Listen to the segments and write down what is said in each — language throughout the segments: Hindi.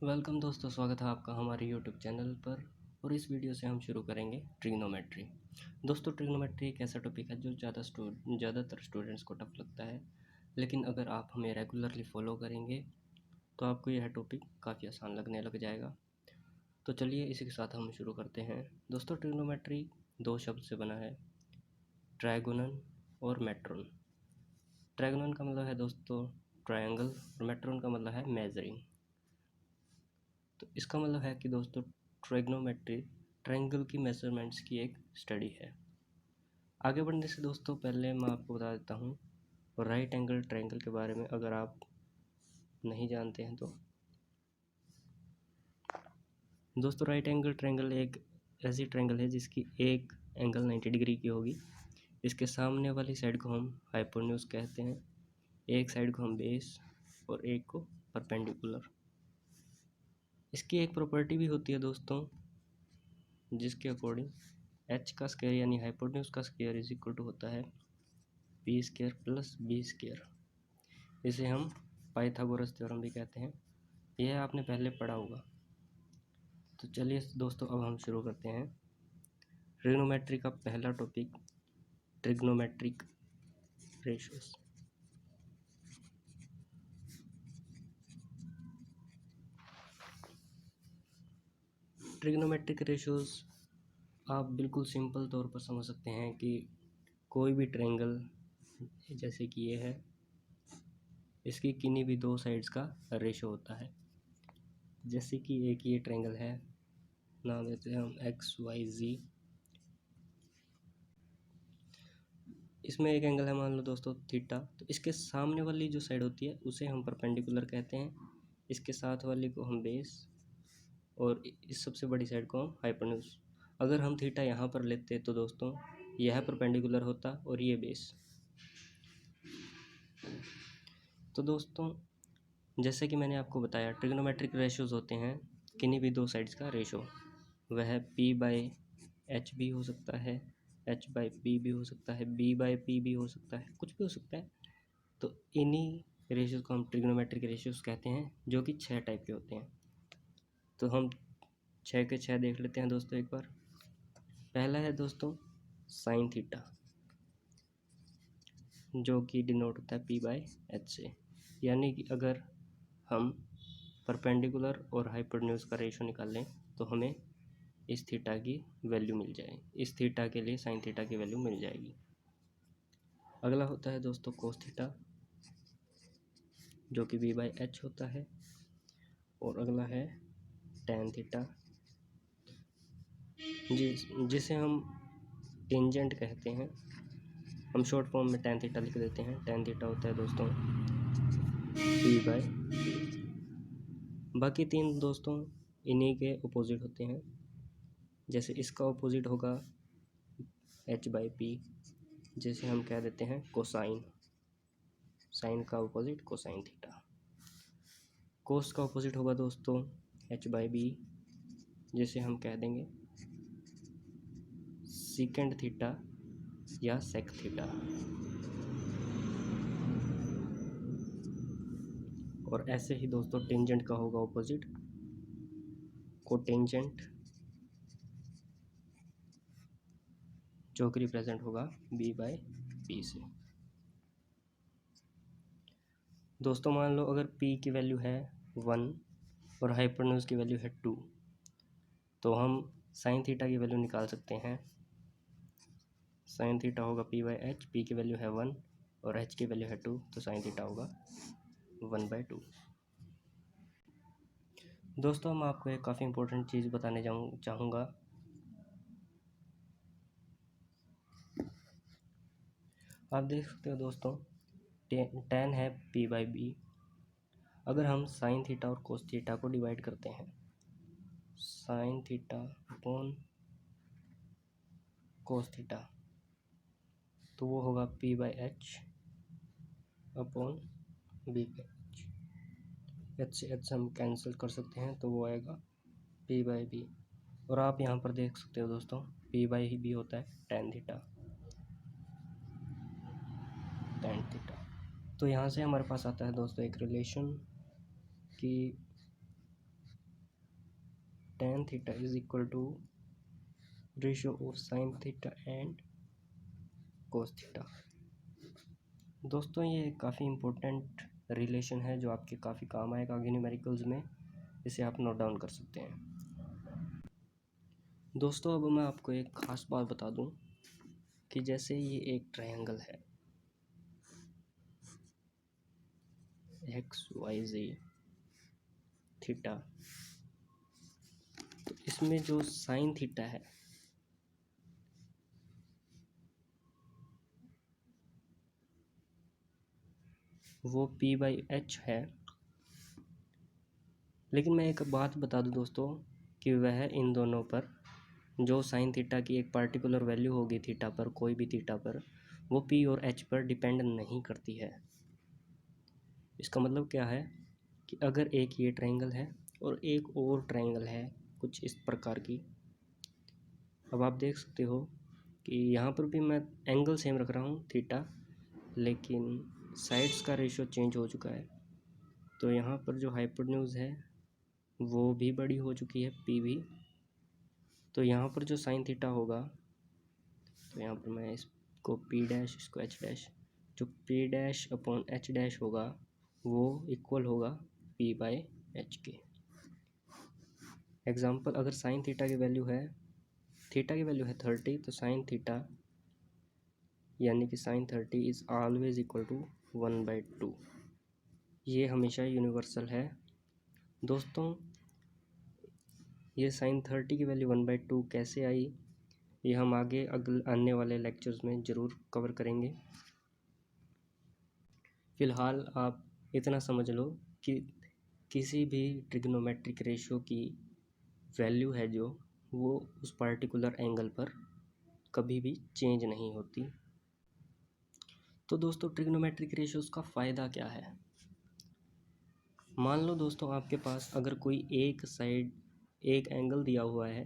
वेलकम दोस्तों, स्वागत है आपका हमारे यूट्यूब चैनल पर। और इस वीडियो से हम शुरू करेंगे ट्रिग्नोमेट्री। दोस्तों, ट्रिग्नोमेट्री एक ऐसा टॉपिक है जो ज़्यादातर स्टूडेंट्स को टफ लगता है, लेकिन अगर आप हमें रेगुलरली फॉलो करेंगे तो आपको यह टॉपिक काफ़ी आसान लगने लग जाएगा। तो चलिए इसी के साथ हम शुरू करते हैं। दोस्तों, ट्रिग्नोमेट्री दो शब्द से बना है, ट्राइगोनल और मेट्रोन। ट्राइगोनल का मतलब है दोस्तों ट्रायंगल और मेट्रोन का मतलब है मेजरिंग। तो इसका मतलब है कि दोस्तों ट्रिग्नोमेट्री ट्रायंगल की मेजरमेंट्स की एक स्टडी है। आगे बढ़ने से दोस्तों पहले मैं आपको बता देता हूँ राइट एंगल ट्रायंगल के बारे में, अगर आप नहीं जानते हैं तो। दोस्तों, राइट एंगल ट्रायंगल एक ऐसी ट्रायंगल है जिसकी एक एंगल 90 डिग्री की होगी। इसके सामने वाली साइड को हम हाइपोटेन्यूज कहते हैं, एक साइड को हम बेस और एक को परपेंडिकुलर। इसकी एक प्रॉपर्टी भी होती है दोस्तों, जिसके अकॉर्डिंग एच का स्क्वायर यानी हाइपोटेन्यूज का स्क्वायर इज इक्वल टू होता है P square plus B square. इसे हम पाइथागोरस थ्योरम भी कहते हैं। यह आपने पहले पढ़ा होगा। तो चलिए दोस्तों, अब हम शुरू करते हैं ट्रिग्नोमेट्री का पहला topic, trigonometric ratios. Trigonometric ratios आप बिल्कुल सिंपल तौर पर समझ सकते हैं कि कोई भी ट्रायंगल जैसे कि ये है, इसकी किन्हीं भी दो साइड्स का रेशो होता है। जैसे कि एक ये ट्रायंगल है, नाम देते हैं हम एक्स वाई जी। इसमें एक एंगल है, मान लो दोस्तों थीटा। तो इसके सामने वाली जो साइड होती है उसे हम परपेंडिकुलर कहते हैं, इसके साथ वाली को हम बेस और इस सबसे बड़ी साइड को हम हाइपोटेन्यूज। अगर हम थीटा यहाँ पर लेते तो दोस्तों यह परपेंडिकुलर होता और ये बेस। तो दोस्तों, जैसे कि मैंने आपको बताया ट्रिग्नोमेट्रिक रेशियोज होते हैं किन्हीं भी दो साइड्स का रेशो। वह पी बाई एच भी हो सकता है, एच बाई पी भी हो सकता है, बी बाई पी भी हो सकता है, कुछ भी हो सकता है। तो इन्हीं रेशियोज को हम ट्रिग्नोमेट्रिक रेशियोज कहते हैं, जो कि 6 टाइप के होते हैं। तो हम 6 के 6 देख लेते हैं दोस्तों एक बार। पहला है दोस्तों साइन थीटा, जो कि डिनोट होता है पी बाई एच से। यानी कि अगर हम परपेंडिकुलर और हाइपोटेन्यूज का रेशो निकाल लें तो हमें इस थीटा की वैल्यू मिल जाए, इस थीटा के लिए साइन थीटा की वैल्यू मिल जाएगी। अगला होता है दोस्तों कोस थीटा, जो कि बी बाई एच होता है। और अगला है टैन थीटा, जिसे हम टेंजेंट कहते हैं। हम शॉर्ट फॉर्म में टैन थीटा लिख देते हैं। टैन थीटा होता है दोस्तों पी बाई पी। बाकी तीन दोस्तों इन्हीं के अपोजिट होते हैं। जैसे इसका अपोजिट होगा एच बाई पी, जिसे हम कह देते हैं कोसाइन। साइन का अपोजिट कोसाइन थीटा। कोस का अपोजिट होगा दोस्तों एच बाई बी, जिसे हम कह देंगे सीकेंड थीटा या सेक थीटा। और ऐसे ही दोस्तों टेंजेंट का होगा अपोजिट कोटेंजेंट, जो कि रिप्रेजेंट होगा बी बाई पी से। दोस्तों मान लो अगर p की वैल्यू है 1 और हाइपोटेन्यूज की वैल्यू है 2, तो हम साइन थीटा की वैल्यू निकाल सकते हैं। साइन थीटा होगा p बाई एच, पी की वैल्यू है 1 और h की वैल्यू है 2, तो साइन थीटा होगा 1/2। दोस्तों, मैं आपको एक काफ़ी इंपॉर्टेंट चीज़ बताने चाहूँगा। आप देख सकते हो दोस्तों टैन है p बाई बी। अगर हम साइन थीटा और कोस थीटा को डिवाइड करते हैं, sine theta upon cos theta, तो वो होगा p by H upon B by H. H से एच हम कैंसिल कर सकते हैं, तो वो आएगा p बाई बी। और आप यहाँ पर देख सकते हो दोस्तों p बाई बी होता है टैन थीटा, टैन थीटा। तो यहाँ से हमारे पास आता है दोस्तों एक रिलेशन कि tan theta is equal to ratio of sin theta and cos theta। दोस्तों ये काफ़ी इम्पोर्टेंट रिलेशन है जो आपके काफ़ी काम आएगा आगे न्यूमेरिकल्स में, इसे आप नोट डाउन कर सकते हैं। दोस्तों अब मैं आपको एक ख़ास बात बता दूं कि जैसे ये एक ट्रायंगल है एक्स वाई जी थीटा, तो इसमें जो साइन थीटा है वो p/h है। लेकिन मैं एक बात बता दूं दोस्तों कि वह इन दोनों पर जो साइन थीटा की एक पार्टिकुलर वैल्यू होगी थीटा पर, कोई भी थीटा पर, वो p और h पर डिपेंड नहीं करती है। इसका मतलब क्या है कि अगर एक ये ट्रायंगल है और एक और ट्रायंगल है कुछ इस प्रकार की, अब आप देख सकते हो कि यहाँ पर भी मैं एंगल सेम रख रहा हूँ थीटा, लेकिन साइड्स का रेशियो चेंज हो चुका है। तो यहाँ पर जो हाइपोटेन्यूज है वो भी बड़ी हो चुकी है, पी भी। तो यहाँ पर जो साइन थीटा होगा, तो यहाँ पर मैं इसको पी डैश, इसको एच डैश, जो P dash upon H dash होगा वो इक्वल होगा पी बाय एच के। एग्जाम्पल, अगर साइन थीटा की वैल्यू है, थीटा की वैल्यू है 30, तो साइन थीटा यानी कि sine 30 is always equal to 1/2। ये हमेशा यूनिवर्सल है दोस्तों। ये साइन 30 की वैल्यू 1/2 कैसे आई, ये हम आगे आने वाले लेक्चर्स में ज़रूर कवर करेंगे। फ़िलहाल आप इतना समझ लो कि किसी भी ट्रिग्नोमेट्रिक रेशियो की वैल्यू है जो, वो उस पार्टिकुलर एंगल पर कभी भी चेंज नहीं होती। तो दोस्तों ट्रिग्नोमेट्रिक रेशियोज़ का फ़ायदा क्या है। मान लो दोस्तों आपके पास अगर कोई एक साइड एक एंगल दिया हुआ है,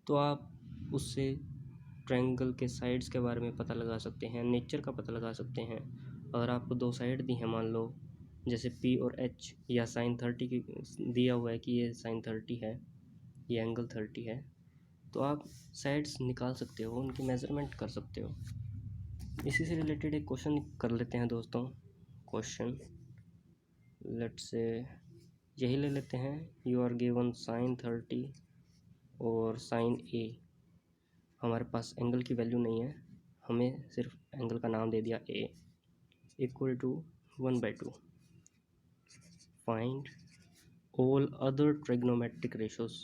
तो आप उससे ट्रायंगल के साइड्स के बारे में पता लगा सकते हैं, नेचर का पता लगा सकते हैं। अगर आपको दो साइड दी हैं, मान लो जैसे पी और एच, या साइन 30 की दिया हुआ है कि ये साइन 30 है, ये एंगल 30 है, तो आप साइड्स निकाल सकते हो, उनकी मेज़रमेंट कर सकते हो। इसी से रिलेटेड एक क्वेश्चन कर लेते हैं दोस्तों। क्वेश्चन लेट्स से यही ले लेते हैं, यू आर गिवन साइन 30 और साइन ए। हमारे पास एंगल की वैल्यू नहीं है, हमें सिर्फ एंगल का नाम दे दिया a, equal to 1/2। Find all other trigonometric ratios.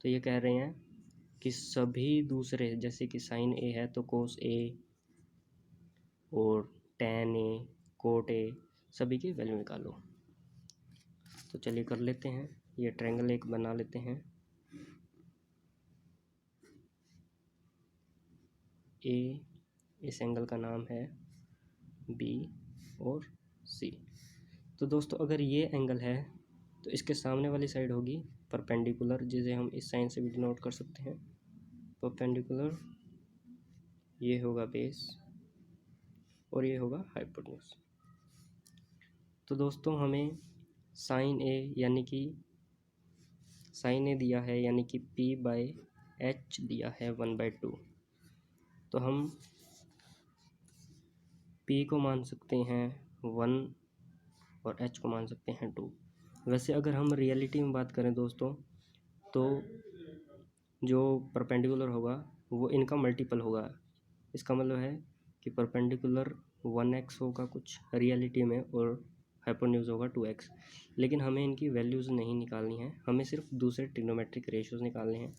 तो ये कह रहे हैं कि सभी दूसरे, जैसे कि साइन ए है तो कोस ए और टैन ए, कोट ए, सभी की वैल्यू निकालो। तो चलिए कर लेते हैं, ये ट्रायंगल एक बना लेते हैं। ए, इस एंगल का नाम है बी और सी। तो दोस्तों अगर ये एंगल है तो इसके सामने वाली साइड होगी परपेंडिकुलर, जिसे हम इस साइन से भी डिनोट कर सकते हैं, परपेंडिकुलर। ये होगा बेस और ये होगा हाइपोटेन्यूज। तो दोस्तों हमें साइन ए यानी कि साइन ए दिया है, यानी कि पी बाय एच दिया है 1/2। तो हम पी को मान सकते हैं 1 और एच को मान सकते हैं 2। वैसे अगर हम रियलिटी में बात करें दोस्तों, तो जो परपेंडिकुलर होगा वो इनका मल्टीपल होगा। इसका मतलब है कि परपेंडिकुलर 1x होगा कुछ रियलिटी में और हाइपोटेन्यूज होगा 2x। लेकिन हमें इनकी वैल्यूज़ नहीं निकालनी है, हमें सिर्फ दूसरे ट्रिग्नोमेट्रिक रेशियोज़ निकालने हैं।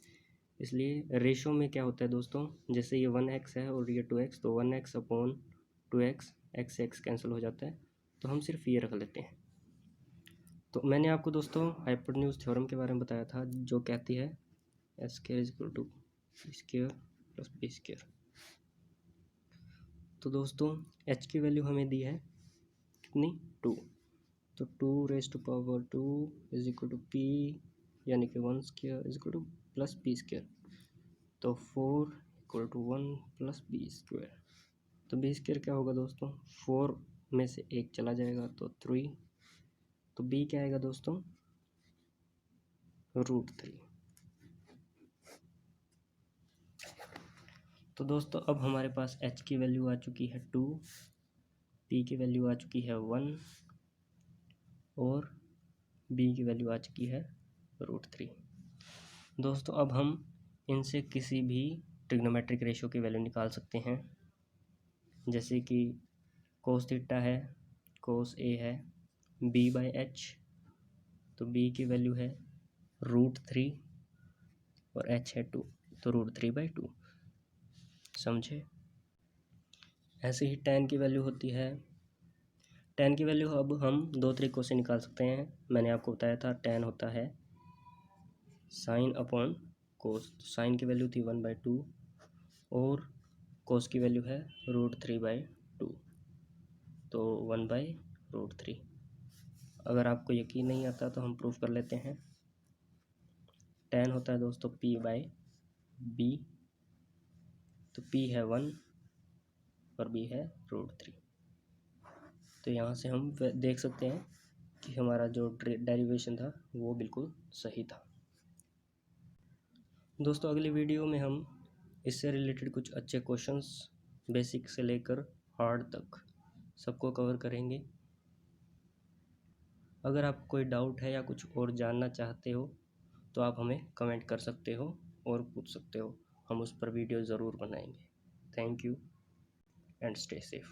इसलिए रेशो में क्या होता है दोस्तों, जैसे ये 1x है और ये 2x, तो 1x अपॉन 2x, x से x कैंसिल हो जाता है, तो हम सिर्फ ये रख लेते हैं। तो मैंने आपको दोस्तों हाइपोटेन्यूज थ्योरम के बारे में बताया था, जो कहती है H square is equal to B square plus B square. तो दोस्तों h की वैल्यू हमें दी है कितनी, 2। तो 2⁻² इज इक्वल टू p, यानी कि 1 square is equal to plus B square. तो 4 equal to 1 plus B square. तो बी स्क्वायर क्या होगा दोस्तों, 4 में से 1 चला जाएगा तो 3। तो b क्या आएगा दोस्तों, √3। तो दोस्तों अब हमारे पास h की वैल्यू आ चुकी है 2, p की वैल्यू आ चुकी है 1 और b की वैल्यू आ चुकी है √3। दोस्तों अब हम इनसे किसी भी ट्रिग्नोमेट्रिक रेशियो की वैल्यू निकाल सकते हैं, जैसे कि cos थीटा है, cos a है, b/h, तो b की वैल्यू है √3 और h है 2, तो √3/2। समझे? ऐसे ही tan की वैल्यू होती है। tan की वैल्यू अब हम दो तरीक़ों से निकाल सकते हैं। मैंने आपको बताया था tan होता है sin अपॉन cos। sin की वैल्यू थी 1/2 और cos की वैल्यू है √3/2, तो 1/√3। अगर आपको यकीन नहीं आता तो हम प्रूफ कर लेते हैं। tan होता है दोस्तों p/b, तो p है 1 और b है √3। तो यहाँ से हम देख सकते हैं कि हमारा जो डेरिवेशन था वो बिल्कुल सही था। दोस्तों अगली वीडियो में हम इससे रिलेटेड कुछ अच्छे क्वेश्चंस बेसिक से लेकर हार्ड तक सबको कवर करेंगे। अगर आपको कोई डाउट है या कुछ और जानना चाहते हो तो आप हमें कमेंट कर सकते हो और पूछ सकते हो, हम उस पर वीडियो ज़रूर बनाएंगे। Thank you and stay safe.